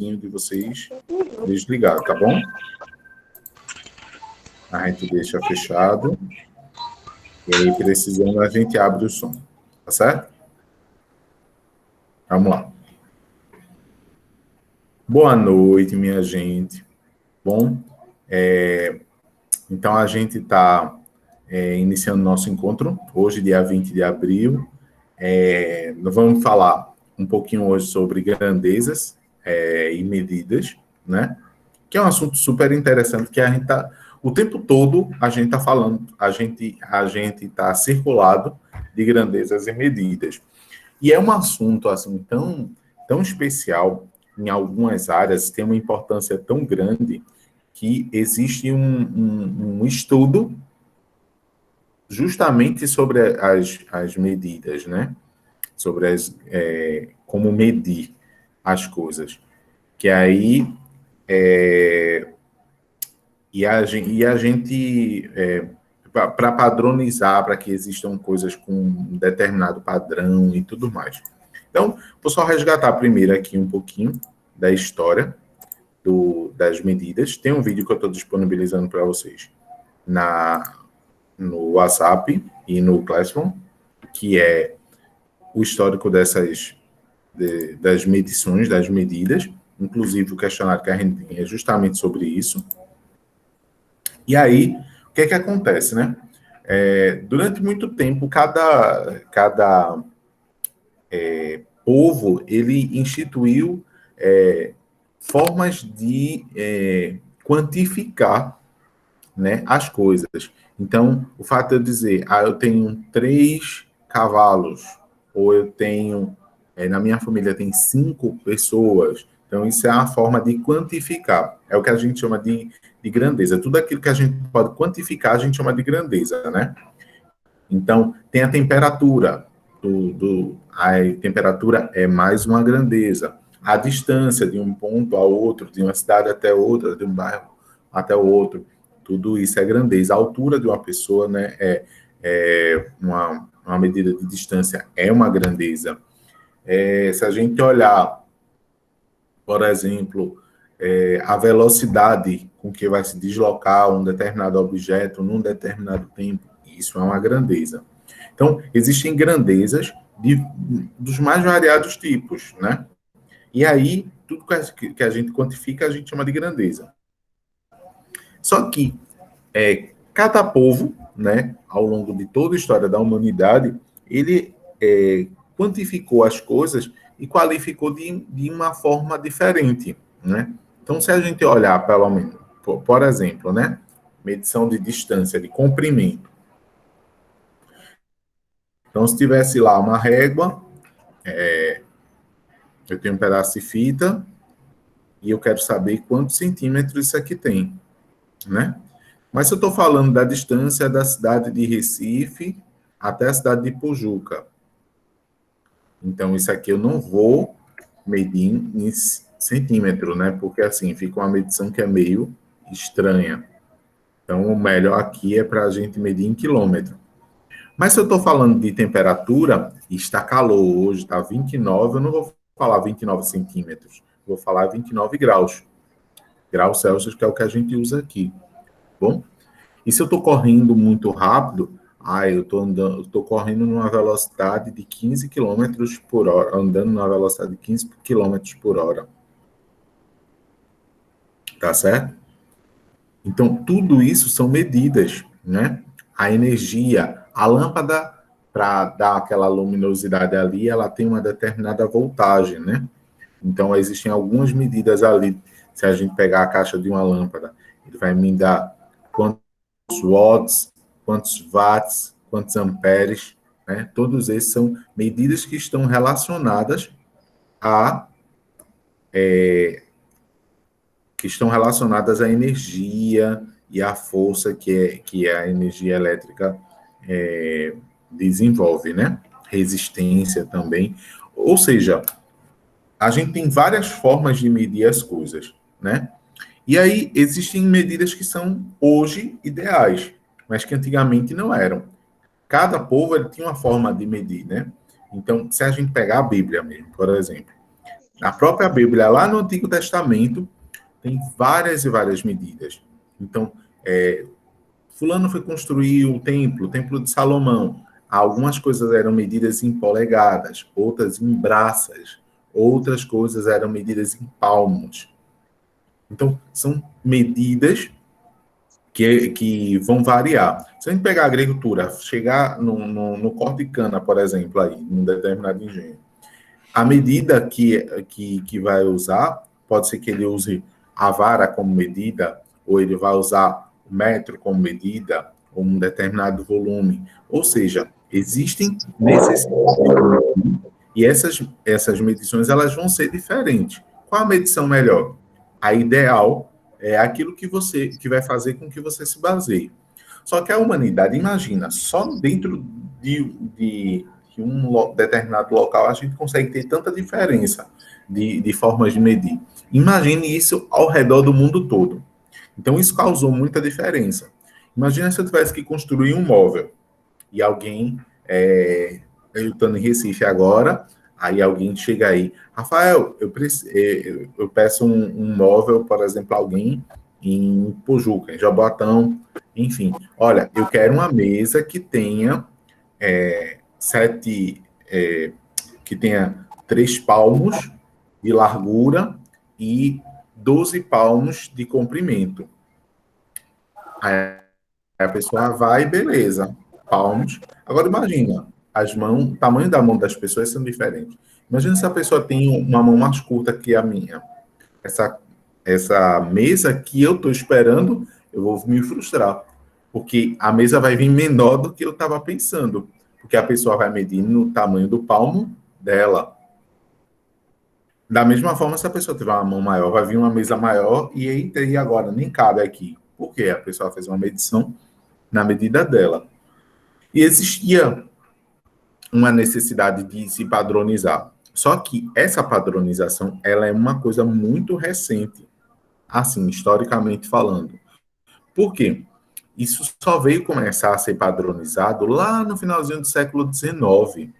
de vocês desligado, tá bom? A gente deixa fechado. E aí, precisando, a gente abre o som. Tá certo? Vamos lá. Boa noite, minha gente. Bom, então a gente está iniciando nosso encontro, hoje, dia 20 de abril. Nós vamos falar um pouquinho hoje sobre grandezas e medidas, né? Que é um assunto super interessante que a gente está, o tempo todo, a gente está falando, a gente está circulado de grandezas e medidas. E é um assunto, assim, tão especial, em algumas áreas, tem uma importância tão grande, que existe um estudo justamente sobre as medidas, né? Sobre como medir as coisas. Que aí e a gente para padronizar, para que existam coisas com um determinado padrão e tudo mais. Então, vou só resgatar primeiro aqui um pouquinho da história das medidas. Tem um vídeo que eu estou disponibilizando para vocês no WhatsApp e no Classroom, que é o histórico das medições, das medidas, inclusive o questionário que a gente tem é justamente sobre isso. E aí, o que é que acontece, né? Durante muito tempo, cada povo, ele instituiu formas de quantificar, né, as coisas. Então, o fato de eu dizer, eu tenho 3 cavalos, ou eu tenho, na minha família tem 5 pessoas, então isso é uma forma de quantificar, é o que a gente chama de grandeza. Tudo aquilo que a gente pode quantificar, a gente chama de grandeza, né? Então, tem a temperatura, a temperatura é mais uma grandeza. A distância de um ponto ao outro, de uma cidade até outra, de um bairro até o outro, tudo isso é grandeza. A altura de uma pessoa, né, uma medida de distância, é uma grandeza. Se a gente olhar, por exemplo, a velocidade com que vai se deslocar um determinado objeto num determinado tempo, isso é uma grandeza. Então, existem grandezas dos mais variados tipos, né? E aí, tudo que a gente quantifica, a gente chama de grandeza. Só que cada povo, né, ao longo de toda a história da humanidade, ele quantificou as coisas e qualificou de uma forma diferente, né? Então, se a gente olhar, pelo menos, por exemplo, né, medição de distância, de comprimento. Então, se tivesse lá uma régua, eu tenho um pedaço de fita e eu quero saber quantos centímetros isso aqui tem, né? Mas se eu estou falando da distância da cidade de Recife até a cidade de Pujuca, então isso aqui eu não vou medir em centímetro, né? Porque assim, fica uma medição que é meio estranha. Então, o melhor aqui é para a gente medir em quilômetro. Mas se eu estou falando de temperatura, e está calor hoje, está 29, eu não vou falar 29 centímetros, vou falar 29 graus. Graus Celsius, que é o que a gente usa aqui. Bom? E se eu estou correndo muito rápido, eu estou correndo numa velocidade de 15 km por hora, andando numa velocidade de 15 km por hora. Tá certo? Então, tudo isso são medidas, né? A energia, a lâmpada, para dar aquela luminosidade ali, ela tem uma determinada voltagem, né? Então, existem algumas medidas ali. Se a gente pegar a caixa de uma lâmpada, ele vai me dar quantos watts, quantos watts, quantos amperes, né? Todos esses são medidas que estão relacionadas à energia e à força que a energia elétrica desenvolve, né? Resistência também. Ou seja, a gente tem várias formas de medir as coisas, né? E aí existem medidas que são hoje ideais, mas que antigamente não eram. Cada povo tinha uma forma de medir, né? Então, se a gente pegar a Bíblia mesmo, por exemplo, Na própria Bíblia, lá no Antigo Testamento, tem várias e várias medidas. Então, fulano foi construir o Templo de Salomão. Algumas coisas eram medidas em polegadas, outras em braças, outras coisas eram medidas em palmos. Então, são medidas que vão variar. Se a gente pegar a agricultura, chegar no corte de cana, por exemplo, aí, num determinado engenho, a medida que vai usar, pode ser que ele use a vara como medida, ou ele vai usar o metro como medida, ou um determinado volume. Ou seja, existem necessidades e essas medições elas vão ser diferentes. Qual a medição melhor? A ideal é aquilo que vai fazer com que você se baseie. Só que a humanidade, imagina, só dentro de um determinado local a gente consegue ter tanta diferença de formas de medir. Imagine isso ao redor do mundo todo. Então, isso causou muita diferença. Imagina se eu tivesse que construir um móvel e alguém, eu estou em Recife agora, aí alguém chega aí, Rafael, eu peço um móvel, por exemplo, alguém em Pojuca, em Jabotão, enfim. Olha, eu quero uma mesa que tenha sete, que tenha 3 palmos de largura e 12 palmos de comprimento. Aí a pessoa vai, beleza, palmos. Agora imagina, as mãos, o tamanho da mão das pessoas são diferentes. Imagina se a pessoa tem uma mão mais curta que a minha. Essa mesa que eu estou esperando, eu vou me frustrar. Porque a mesa vai vir menor do que eu estava pensando. Porque a pessoa vai medir no tamanho do palmo dela. Da mesma forma, se a pessoa tiver uma mão maior, vai vir uma mesa maior e agora nem cabe aqui. Por quê? A pessoa fez uma medição na medida dela. E existia uma necessidade de se padronizar. Só que essa padronização, ela é uma coisa muito recente, assim, historicamente falando. Por quê? Isso só veio começar a ser padronizado lá no finalzinho do século XIX,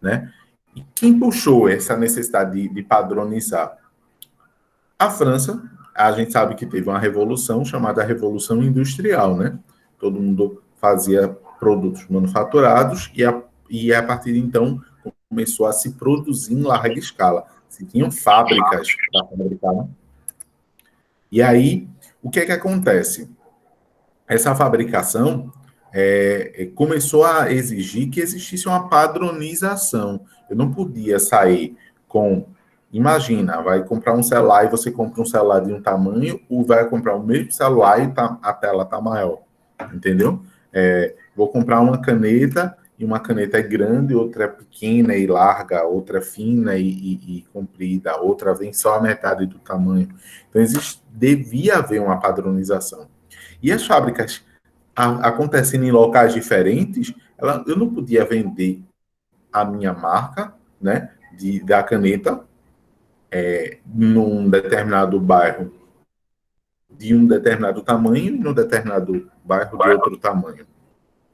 né? E quem puxou essa necessidade de padronizar? A França, a gente sabe que teve uma revolução chamada Revolução Industrial, né? Todo mundo fazia produtos manufaturados e a partir de então começou a se produzir em larga escala. Se tinham fábricas para fabricar. E aí, o que é que acontece? Essa fabricação começou a exigir que existisse uma padronização. Eu não podia sair com. Imagina, vai comprar um celular e você compra um celular de um tamanho, ou vai comprar o mesmo celular e a tela está maior. Entendeu? Vou comprar uma caneta e uma caneta é grande, outra é pequena e larga, outra é fina e comprida, outra vem só a metade do tamanho. Então, devia haver uma padronização. E as fábricas acontecendo em locais diferentes, eu não podia vender a minha marca, né, da caneta, num determinado bairro de um determinado tamanho e num determinado bairro de outro tamanho.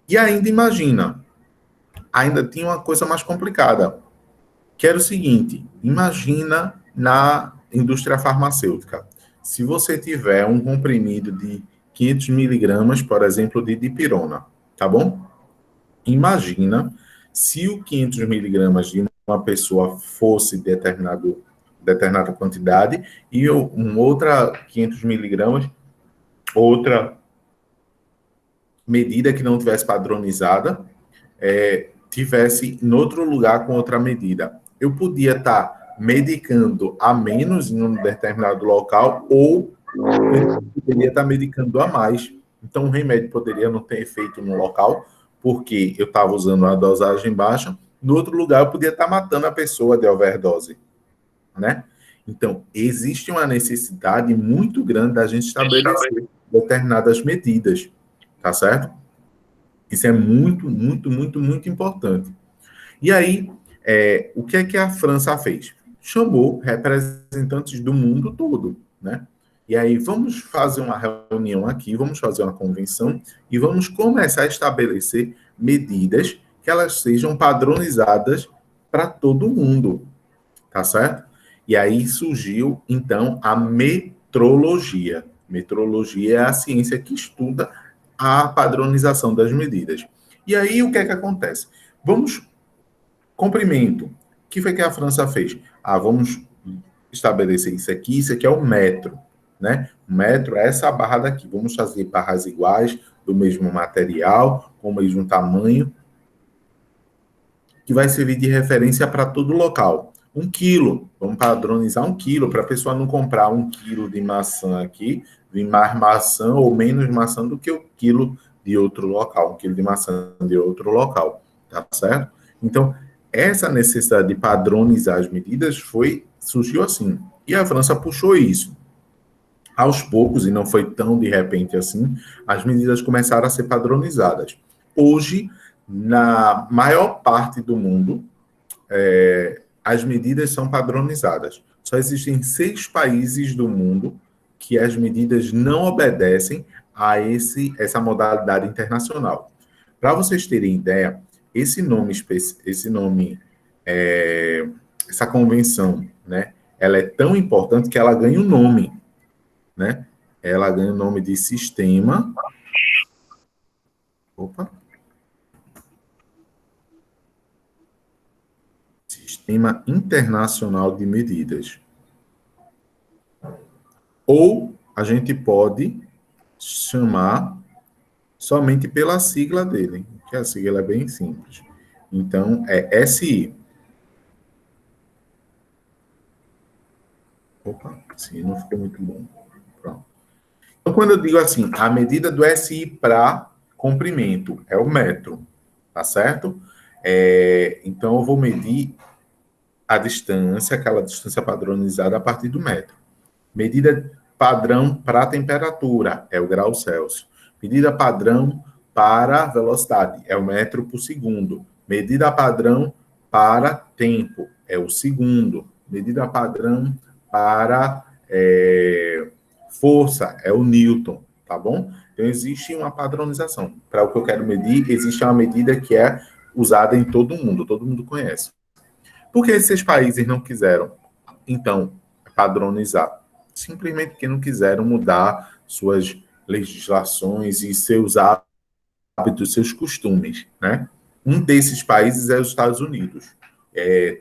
E ainda imagina, ainda tinha uma coisa mais complicada, que era o seguinte, imagina na indústria farmacêutica, se você tiver um comprimido de 500 miligramas, por exemplo, de dipirona, tá bom? Imagina se o 500 miligramas de uma pessoa fosse determinada quantidade e outra 500 miligramas, outra medida que não tivesse padronizada, tivesse em outro lugar com outra medida. Eu podia estar medicando a menos em um determinado local ou eu poderia estar medicando a mais. Então, o remédio poderia não ter efeito no local, porque eu estava usando uma dosagem baixa. No outro lugar, eu podia estar matando a pessoa de overdose, né? Então, existe uma necessidade muito grande da gente estabelecer determinadas medidas, tá certo? Isso é muito, muito, muito, muito importante. E aí, o que é que a França fez? Chamou representantes do mundo todo, né? E aí, vamos fazer uma reunião aqui, vamos fazer uma convenção e vamos começar a estabelecer medidas que elas sejam padronizadas para todo mundo, tá certo? E aí surgiu, então, a metrologia. Metrologia é a ciência que estuda a padronização das medidas. E aí, o que é que acontece? Vamos, comprimento. O que foi que a França fez? Vamos estabelecer isso aqui é o metro, né? O metro é essa barra daqui. Vamos fazer barras iguais, do mesmo material, com o mesmo tamanho, que vai servir de referência para todo local. 1 quilo, vamos padronizar 1 quilo, para a pessoa não comprar 1 quilo de maçã aqui, vir mais maçã ou menos maçã do que o quilo de outro local, 1 quilo de maçã de outro local, tá certo? Então, essa necessidade de padronizar as medidas surgiu assim. E a França puxou isso. Aos poucos, e não foi tão de repente assim, as medidas começaram a ser padronizadas. Hoje, na maior parte do mundo, as medidas são padronizadas. Só existem 6 países do mundo que as medidas não obedecem a essa modalidade internacional. Para vocês terem ideia, essa convenção, né, ela é tão importante que ela ganha um nome, né? Ela ganha o nome de Sistema. Opa! Sistema Internacional de Medidas. Ou a gente pode chamar somente pela sigla dele, que a sigla é bem simples. Então, é SI. Opa, sim, não ficou muito bom. Pronto. Então, quando eu digo assim, a medida do SI para comprimento é o metro, tá certo? Então, eu vou medir a distância, aquela distância padronizada a partir do metro. Medida padrão para a temperatura é o grau Celsius. Medida padrão para velocidade é o metro por segundo. Medida padrão para tempo é o segundo. Medida padrão para força é o Newton, tá bom? Então, existe uma padronização. Para o que eu quero medir, existe uma medida que é usada em todo mundo conhece. Por que esses países não quiseram, então, padronizar? Simplesmente porque não quiseram mudar suas legislações e seus hábitos, seus costumes, né? Um desses países é os Estados Unidos.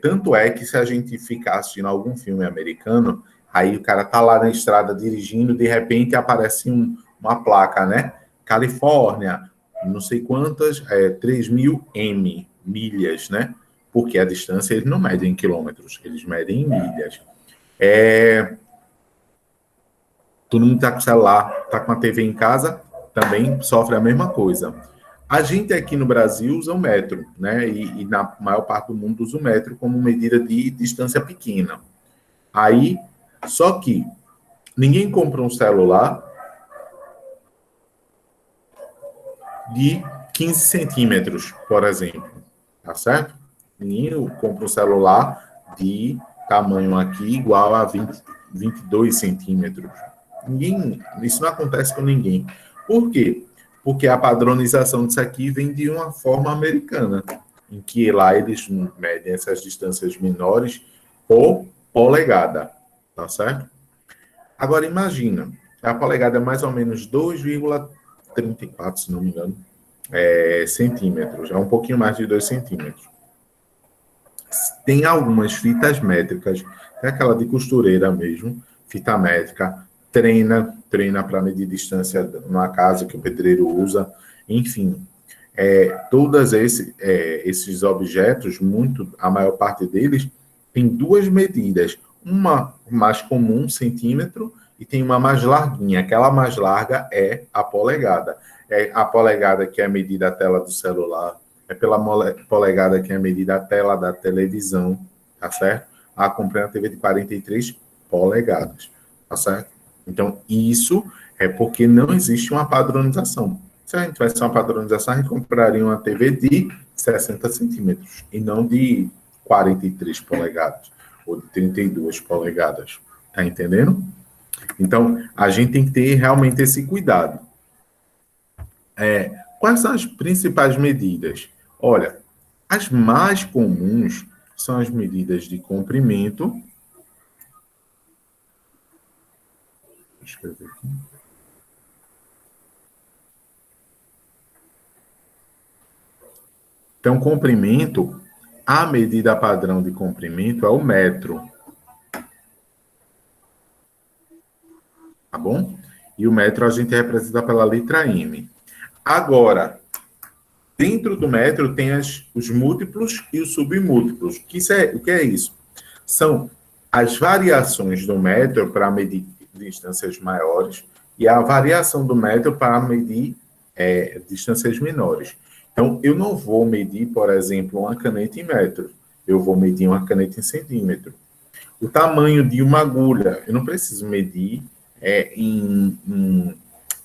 Tanto é que se a gente ficar assistindo algum filme americano, aí o cara tá lá na estrada dirigindo, de repente aparece uma placa, né? Califórnia, não sei quantas, 3.000 milhas, né? Porque a distância eles não medem em quilômetros, eles medem em milhas. Todo mundo está com o celular, está com a TV em casa, também sofre a mesma coisa. A gente aqui no Brasil usa o metro, né? E na maior parte do mundo usa o metro como medida de distância pequena. Aí, só que ninguém compra um celular de 15 centímetros, por exemplo, tá certo? Ninguém compra um celular de tamanho aqui igual a 22 centímetros. Isso não acontece com ninguém. Por quê? Porque a padronização disso aqui vem de uma forma americana, em que lá eles medem essas distâncias menores por polegada, tá certo? Agora imagina, a polegada é mais ou menos 2,34, se não me engano, centímetros, é um pouquinho mais de 2 centímetros. Tem algumas fitas métricas, é aquela de costureira mesmo, fita métrica, treina para medir distância na casa que o pedreiro usa, enfim. Todos esses objetos, a maior parte deles, tem duas medidas. Uma mais comum, centímetro, e tem uma mais larguinha. Aquela mais larga é a polegada. É a polegada que é medida a tela do celular, é pela polegada que é medida a tela da televisão, tá certo? Comprei uma TV de 43 polegadas, tá certo? Então, isso é porque não existe uma padronização. Se a gente tivesse uma padronização, a gente compraria uma TV de 60 centímetros e não de 43 polegadas ou de 32 polegadas. Tá entendendo? Então, a gente tem que ter realmente esse cuidado. Quais são as principais medidas? Olha, as mais comuns são as medidas de comprimento Deixa eu escrever aqui. Então, comprimento, a medida padrão de comprimento é o metro, tá bom? E o metro a gente representa pela letra M. Agora, dentro do metro tem os múltiplos e os submúltiplos. O que é isso? São as variações do metro para medir distâncias maiores e a variação do metro para medir distâncias menores. Então, eu não vou medir, por exemplo, uma caneta em metro. Eu vou medir uma caneta em centímetro. O tamanho de uma agulha, eu não preciso medir em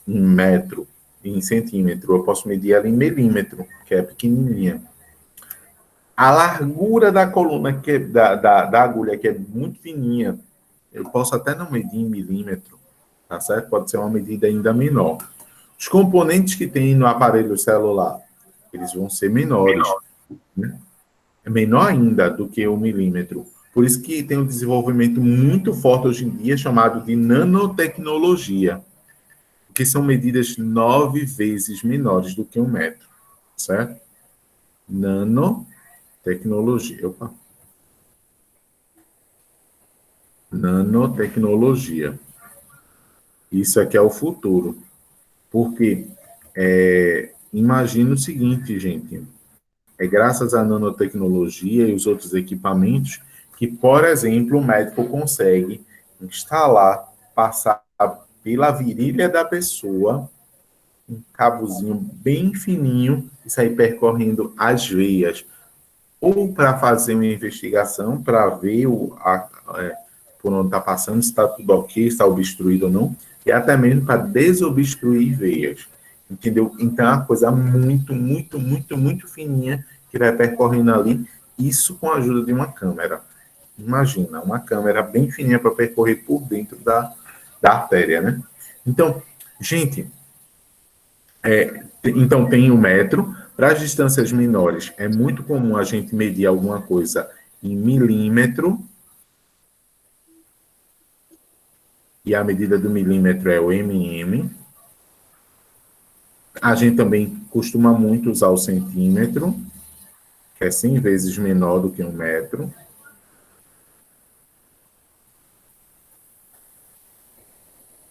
metro, em centímetro. Eu posso medir ela em milímetro, que é pequenininha. A largura da coluna, da agulha, que é muito fininha, eu posso até não medir em milímetro, tá certo? Pode ser uma medida ainda menor. Os componentes que tem no aparelho celular, eles vão ser menores, né? É menor ainda do que o milímetro. Por isso que tem um desenvolvimento muito forte hoje em dia, chamado de nanotecnologia, que são medidas 9 vezes menores do que um metro, certo? Nanotecnologia. Opa. Nanotecnologia. Isso aqui é o futuro. Porque imagina o seguinte, gente. É graças à nanotecnologia e os outros equipamentos que, por exemplo, o médico consegue instalar, passar pela virilha da pessoa um cabozinho bem fininho e sair percorrendo as veias, ou para fazer uma investigação, para ver por onde está passando, se está tudo ok, se está obstruído ou não, e até mesmo para desobstruir veias. Entendeu? Então é uma coisa muito, muito, muito, muito fininha que vai percorrendo ali, isso com a ajuda de uma câmera. Imagina, uma câmera bem fininha para percorrer por dentro da artéria, né? Então, gente, então tem o metro. Para as distâncias menores, é muito comum a gente medir alguma coisa em milímetro, e a medida do milímetro é o mm. A gente também costuma muito usar o centímetro, que é 100 vezes menor do que um metro.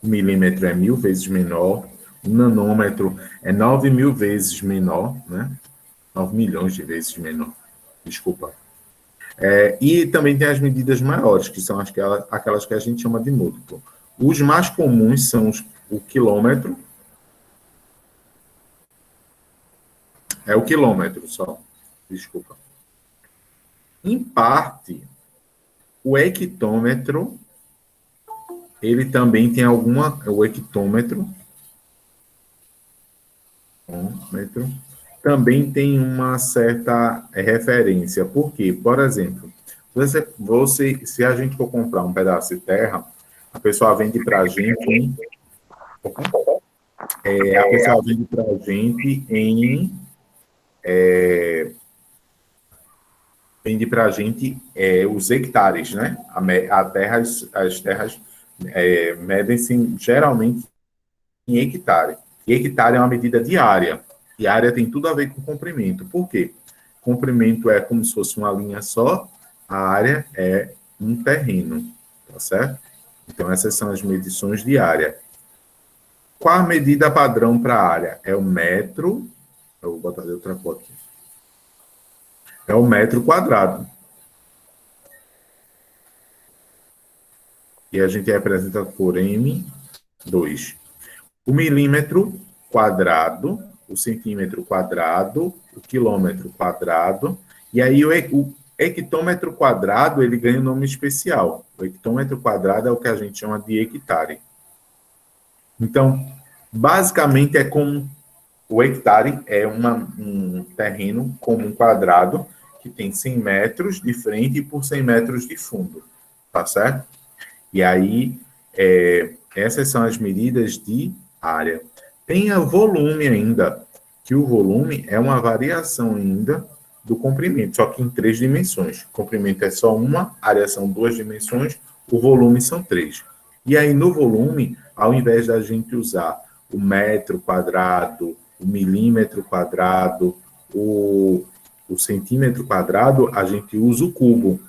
O milímetro é 1000 vezes menor. O nanômetro é 9.000 vezes menor, né? 9 milhões de vezes menor. Desculpa. E também tem as medidas maiores, que são aquelas que a gente chama de múltiplo. Os mais comuns são o quilômetro. É o quilômetro só. Desculpa. Em parte, o hectômetro, ele também tem o hectômetro, também tem uma certa referência. Por quê? Por exemplo, se a gente for comprar um pedaço de terra, a pessoa vende para a gente, a pessoa vende para a gente vende para a gente os hectares, né? As terras medem-se geralmente em hectare. E hectare é uma medida de área. E área tem tudo a ver com comprimento. Por quê? Comprimento é como se fosse uma linha só, a área é um terreno, tá certo? Então, essas são as medições de área. Qual a medida padrão para a área? É o metro. Eu vou botar de outra cor aqui. É o metro quadrado. E a gente representa por M2. O milímetro quadrado, o centímetro quadrado, o quilômetro quadrado, e aí o hectômetro quadrado, ele ganha um nome especial. O hectômetro quadrado é o que a gente chama de hectare. Então, basicamente é como o hectare é um terreno como um quadrado que tem 100 metros de frente e por 100 metros de fundo, tá certo? E aí, essas são as medidas de área. Tem o volume ainda, que o volume é uma variação ainda do comprimento, só que em 3 dimensões. O comprimento é só uma, a área são 2 dimensões, o volume são 3. E aí, no volume, ao invés da gente usar o metro quadrado, o milímetro quadrado, o centímetro quadrado, a gente usa o cubo.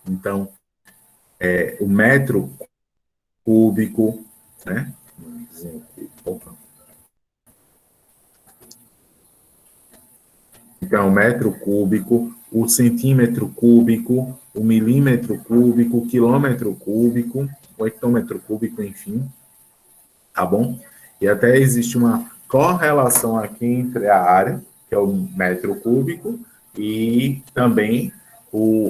Então, o metro cúbico, né? Opa. Então, metro cúbico, o centímetro cúbico, o milímetro cúbico, o quilômetro cúbico, o hectômetro cúbico, enfim, tá bom? E até existe uma correlação aqui entre a área, que é o metro cúbico, e também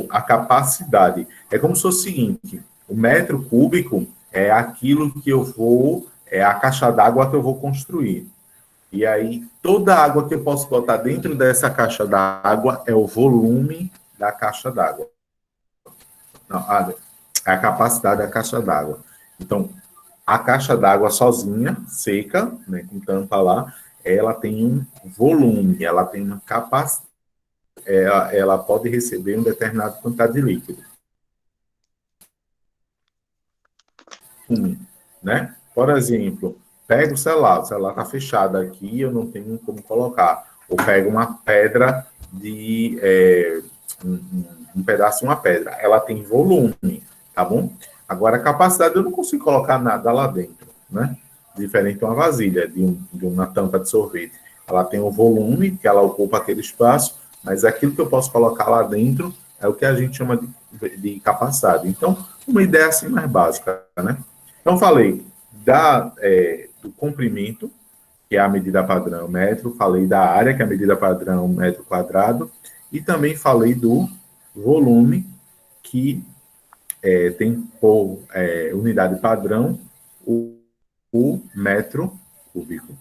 a capacidade. É como se fosse o seguinte: o metro cúbico é aquilo que eu vou, é a caixa d'água que eu vou construir. E aí, toda a água que eu posso botar dentro dessa caixa d'água é o volume da caixa d'água. Não, é a capacidade da caixa d'água. Então, a caixa d'água sozinha, seca, né, com tampa lá, ela tem um volume, ela tem uma capacidade, ela pode receber um determinado quantidade de líquido. Né? Por exemplo, pega o celular está fechado aqui, eu não tenho como colocar. Ou pega uma pedra de um pedaço de uma pedra, ela tem volume, tá bom? Agora, a capacidade eu não consigo colocar nada lá dentro, né? Diferente de uma vasilha, de uma tampa de sorvete. Ela tem o volume, que ela ocupa aquele espaço, mas aquilo que eu posso colocar lá dentro é o que a gente chama de capacidade. Então, uma ideia assim mais básica, né? Então, falei do comprimento, que é a medida padrão metro, falei da área, que é a medida padrão metro quadrado, e também falei do volume, que tem por unidade padrão o metro cúbico.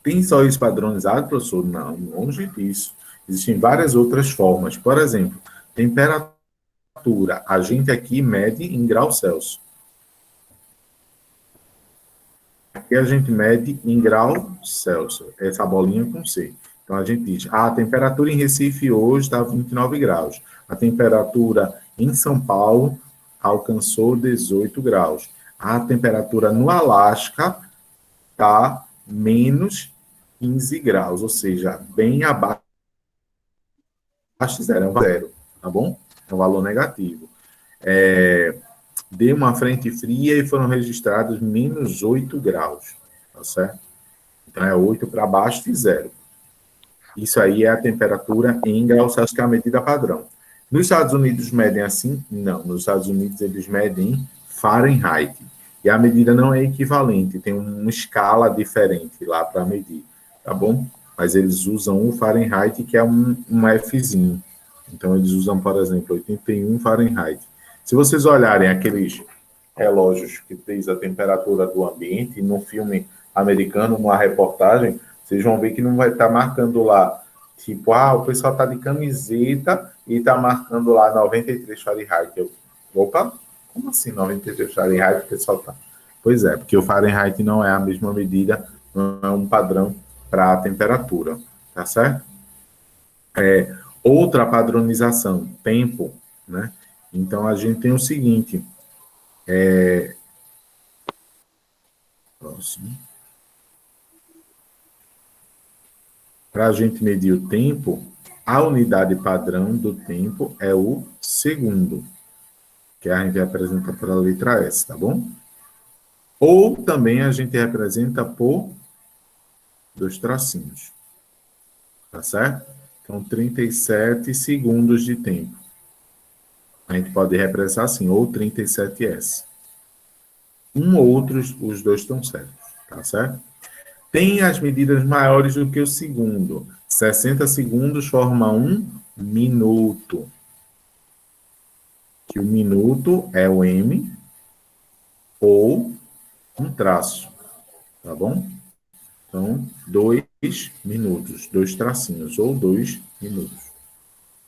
Tem só isso padronizado, professor? Não, longe disso. Existem várias outras formas. Por exemplo, temperatura. A gente aqui mede em graus Celsius. Aqui a gente mede em grau Celsius, essa bolinha com C. Então a gente diz, a temperatura em Recife hoje está 29 graus. A temperatura em São Paulo alcançou 18 graus. A temperatura no Alasca está menos 15 graus, ou seja, bem abaixo de zero, é um zero, tá bom? É um valor negativo. Deu uma frente fria e foram registrados menos 8 graus, tá certo? Então, é 8 para baixo de zero. Isso aí é a temperatura em graus Celsius, que é a medida padrão. Nos Estados Unidos medem assim? Não. Nos Estados Unidos eles medem em Fahrenheit. E a medida não é equivalente, tem uma escala diferente lá para medir, tá bom? Mas eles usam o Fahrenheit, que é um Fzinho. Então, eles usam, por exemplo, 81 Fahrenheit. Se vocês olharem aqueles relógios que diz a temperatura do ambiente, no filme americano, numa reportagem, vocês vão ver que não vai estar marcando lá, tipo, o pessoal está de camiseta e está marcando lá 93 Fahrenheit. Opa, como assim 93 Fahrenheit o pessoal está? Pois é, porque o Fahrenheit não é a mesma medida, não é um padrão para a temperatura, tá certo? Outra padronização, tempo, né? Então, a gente tem o seguinte, próximo. Para a gente medir o tempo, a unidade padrão do tempo é o segundo, que a gente representa pela letra S, tá bom? Ou também a gente representa por dois tracinhos, tá certo? Então, 37 segundos de tempo. A gente pode representar assim, ou 37S. Um ou outro, os dois estão certos, tá certo? Tem as medidas maiores do que o segundo. 60 segundos forma um minuto. Que o minuto é o M ou um traço, tá bom? Então, 2 minutos, dois tracinhos, ou 2 minutos.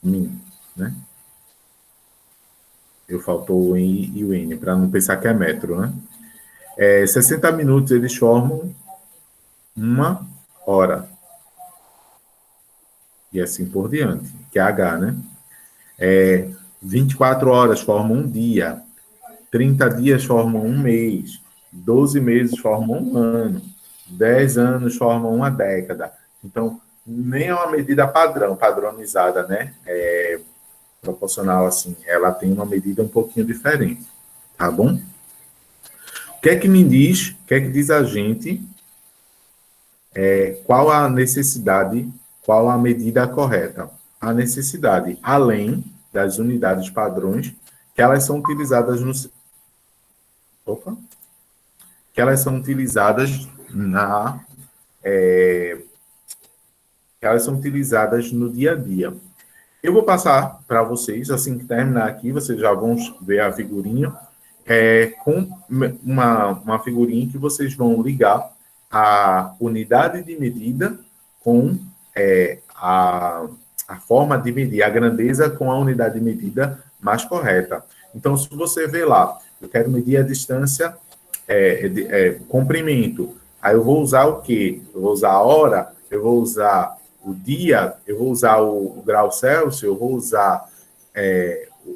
Min, né? Eu faltou o N e o N, para não pensar que é metro, né? 60 minutos eles formam uma hora. E assim por diante, que é H, né? 24 horas formam um dia. 30 dias formam um mês, 12 meses formam um ano, 10 anos formam uma década. Então, nem é uma medida padronizada, né? Proporcional assim, ela tem uma medida um pouquinho diferente, tá bom? O que é que me diz, o que é que diz a gente, qual a necessidade, qual a medida correta? A necessidade, além das unidades padrões, que elas são utilizadas no... Opa! Que elas são utilizadas na... que elas são utilizadas no dia a dia. Eu vou passar para vocês, assim que terminar aqui, vocês já vão ver a figurinha, com uma figurinha que vocês vão ligar a unidade de medida com a forma de medir, a grandeza com a unidade de medida mais correta. Então, se você vê lá, eu quero medir a distância, comprimento, aí eu vou usar o quê? Eu vou usar a hora, eu vou usar o dia, eu vou usar o grau Celsius, eu vou usar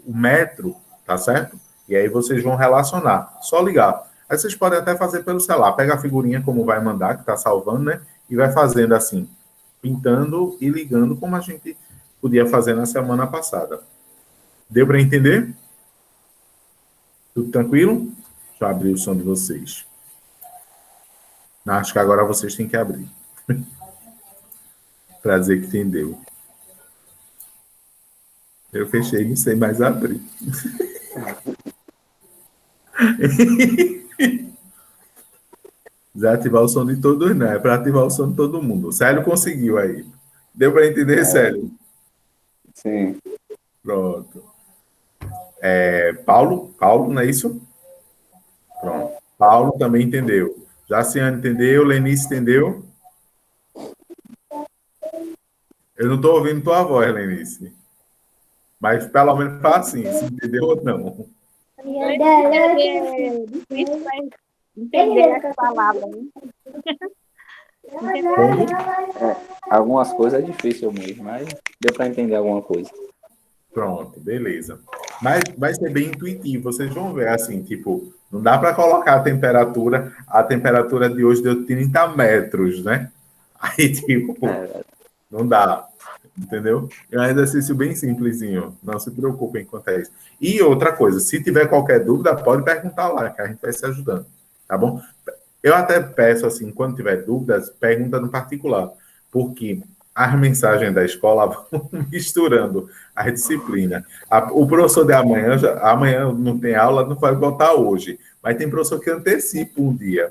o metro, tá certo? E aí vocês vão relacionar. Só ligar. Aí vocês podem até fazer pelo celular. Pega a figurinha como vai mandar, que está salvando, né? E vai fazendo assim, pintando e ligando, como a gente podia fazer na semana passada. Deu para entender? Tudo tranquilo? Deixa eu abrir o som de vocês. Acho que agora vocês têm que abrir. Para dizer que entendeu. Eu fechei, não sei mais abrir. Desativar o som de todos, não. É para ativar o som de todo mundo. O Célio conseguiu aí. Deu para entender, Célio? Sim. Pronto. Paulo, não é isso? Pronto. Paulo também entendeu. Jaciane entendeu, Lenice entendeu? Eu não estou ouvindo tua voz, Lenice. Mas pelo menos fala assim, se entendeu ou não. É difícil para entender as palavras. Algumas coisas é difícil mesmo, mas deu para entender alguma coisa. Pronto, beleza. Mas vai ser bem intuitivo, vocês vão ver assim, tipo, não dá para colocar a temperatura de hoje deu 30 metros, né? Aí, tipo, não dá, entendeu? É um exercício bem simplesinho, não se preocupem quanto a isso. E outra coisa, se tiver qualquer dúvida, pode perguntar lá, que a gente vai se ajudando, tá bom? Eu até peço, assim, quando tiver dúvidas, pergunta no particular, porque as mensagens da escola vão misturando as disciplinas. O professor de amanhã, amanhã não tem aula, não vai botar hoje, mas tem professor que antecipa um dia.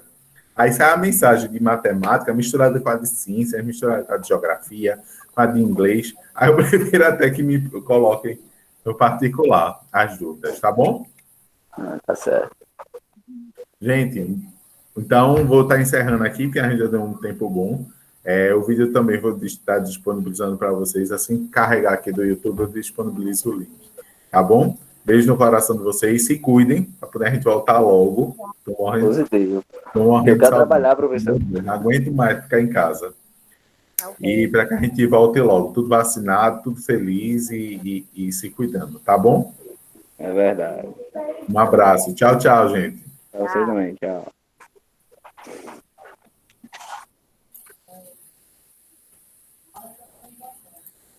Aí sai a mensagem de matemática misturada com a de ciências, misturada com a de geografia, com a de inglês. Aí eu prefiro até que me coloquem no particular as dúvidas, tá bom? Tá certo. Gente, então vou estar encerrando aqui, porque a gente já deu um tempo bom. O vídeo também vou estar disponibilizando para vocês. Assim que carregar aqui do YouTube, eu disponibilizo o link. Tá bom? Beijo no coração de vocês. Se cuidem, para poder a gente voltar logo. Positivo. Eu quero trabalhar, professor. Não aguento mais ficar em casa. Okay. E para que a gente volte logo. Tudo vacinado, tudo feliz e se cuidando. Tá bom? É verdade. Um abraço. Tchau, tchau, gente. Pra você também. Tchau.